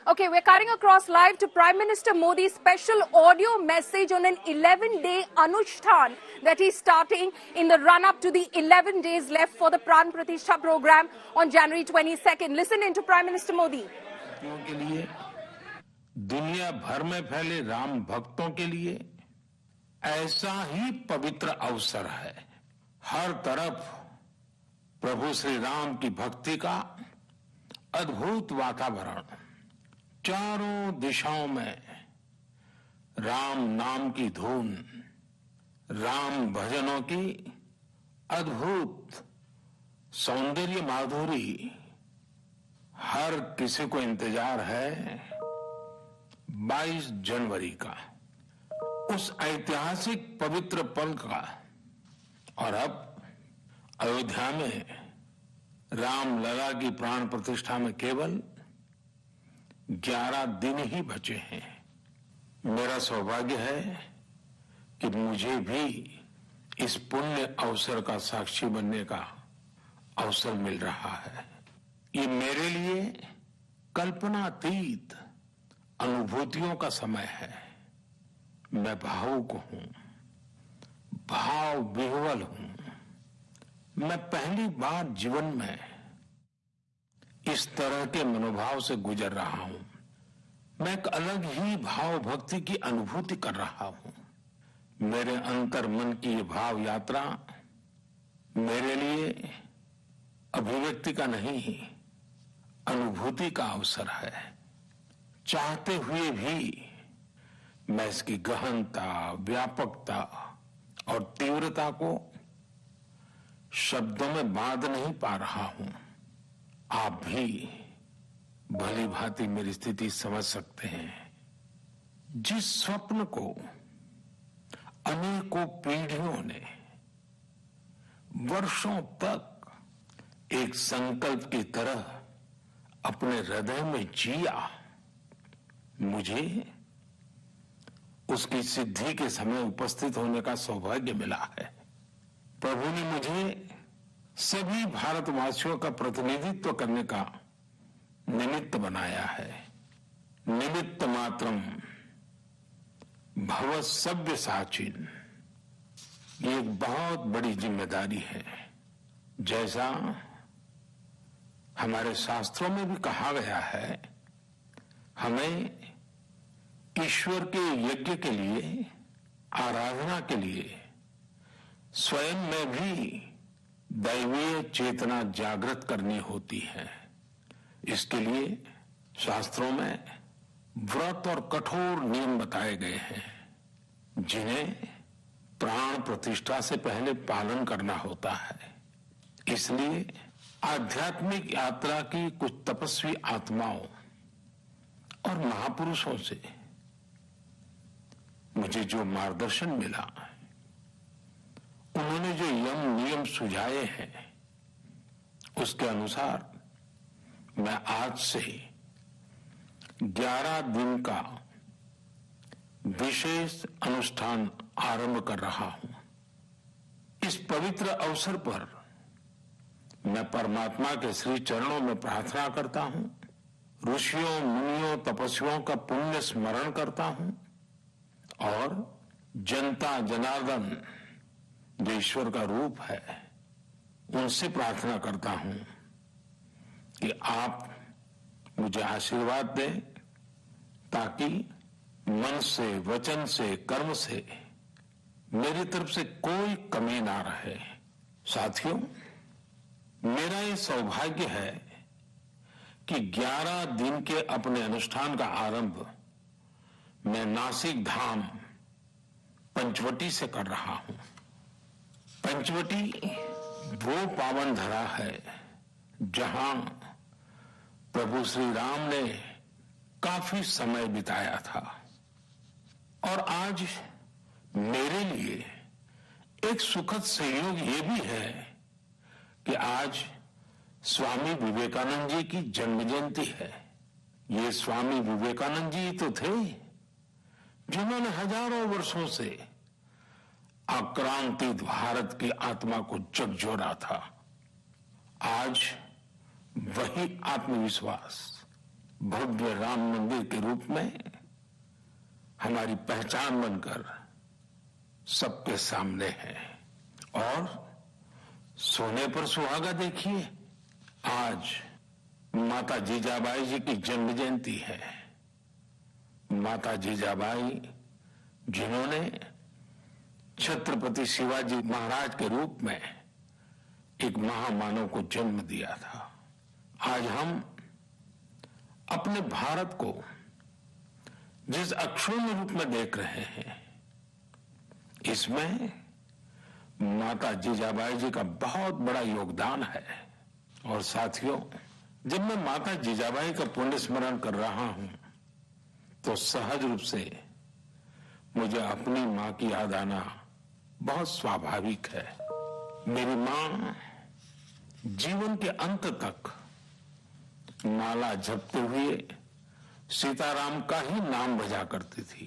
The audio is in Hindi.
Okay, we're cutting across live to Prime Minister Modi's special audio message on an 11-day Anushtan that he's starting in the run-up to the 11 days left for the Pran Pratishtha program on January 22nd. Listen in to Prime Minister Modi. के लिए दुनिया भर में फैले राम भक्तों के लिए ऐसा ही पवित्र अवसर है। हर तरफ प्रभु श्री राम की भक्ति का अद्भुत वातावरण, चारों दिशाओं में राम नाम की धुन, राम भजनों की अद्भुत सौंदर्य माधुरी। हर किसी को इंतजार है 22 जनवरी का, उस ऐतिहासिक पवित्र पल का। और अब अयोध्या में रामलला की प्राण प्रतिष्ठा में केवल 11 दिन ही बचे हैं। मेरा सौभाग्य है कि मुझे भी इस पुण्य अवसर का साक्षी बनने का अवसर मिल रहा है। ये मेरे लिए कल्पनातीत अनुभूतियों का समय है। मैं भावुक हूं, भाव विह्वल हूं। मैं पहली बार जीवन में इस तरह के मनोभाव से गुजर रहा हूं। मैं एक अलग ही भाव भक्ति की अनुभूति कर रहा हूं। मेरे अंतर मन की ये भाव यात्रा मेरे लिए अभिव्यक्ति का नहीं, अनुभूति का अवसर है। चाहते हुए भी मैं इसकी गहनता, व्यापकता और तीव्रता को शब्दों में बांध नहीं पा रहा हूं। आप भी भली भांति मेरी स्थिति समझ सकते हैं। जिस स्वप्न को अनेकों पीढ़ियों ने वर्षों तक एक संकल्प की तरह अपने हृदय में जिया, मुझे उसकी सिद्धि के समय उपस्थित होने का सौभाग्य मिला है। प्रभु ने मुझे सभी भारतवासियों का प्रतिनिधित्व करने का निमित्त बनाया है। निमित्त मात्रम भव सव्य साचिन, ये एक बहुत बड़ी जिम्मेदारी है। जैसा हमारे शास्त्रों में भी कहा गया है, हमें ईश्वर के यज्ञ के लिए, आराधना के लिए स्वयं में भी दैवीय चेतना जागृत करनी होती है। इसके लिए शास्त्रों में व्रत और कठोर नियम बताए गए हैं, जिन्हें प्राण प्रतिष्ठा से पहले पालन करना होता है। इसलिए आध्यात्मिक यात्रा की कुछ तपस्वी आत्माओं और महापुरुषों से मुझे जो मार्गदर्शन मिला, उन्होंने जो यम नियम सुझाए हैं, उसके अनुसार मैं आज से 11 दिन का विशेष अनुष्ठान आरंभ कर रहा हूं। इस पवित्र अवसर पर मैं परमात्मा के श्री चरणों में प्रार्थना करता हूं, ऋषियों, मुनियों, तपस्वियों का पुण्य स्मरण करता हूं और जनता जनार्दन जो ईश्वर का रूप है, उनसे प्रार्थना करता हूं कि आप मुझे आशीर्वाद दें, ताकि मन से, वचन से, कर्म से मेरी तरफ से कोई कमी ना रहे। साथियों, मेरा ये सौभाग्य है कि 11 दिन के अपने अनुष्ठान का आरंभ मैं नासिक धाम पंचवटी से कर रहा हूं। पंचवटी वो पावन धरा है जहां प्रभु श्री राम ने काफी समय बिताया था। और आज मेरे लिए एक सुखद संयोग ये भी है कि आज स्वामी विवेकानंद जी की जन्म जयंती है। ये स्वामी विवेकानंद जी तो थे जिन्होंने हजारों वर्षों से आक्रांतित भारत की आत्मा को झकझोरा था। आज वही आत्मविश्वास, भव्य राम मंदिर के रूप में हमारी पहचान बनकर सबके सामने है। और सोने पर सुहागा देखिए, आज माता जीजाबाई जी की जन्म जयंती है। माता जीजाबाई जिन्होंने छत्रपति शिवाजी महाराज के रूप में एक महामानव को जन्म दिया था। आज हम अपने भारत को जिस अक्षुण्ण रूप में देख रहे हैं, इसमें माता जीजाबाई जी का बहुत बड़ा योगदान है। और साथियों, जब मैं माता जीजाबाई का पुण्य स्मरण कर रहा हूं तो सहज रूप से मुझे अपनी मां की याद आना बहुत स्वाभाविक है। मेरी मां जीवन के अंत तक माला जपते हुए सीताराम का ही नाम बजा करती थी।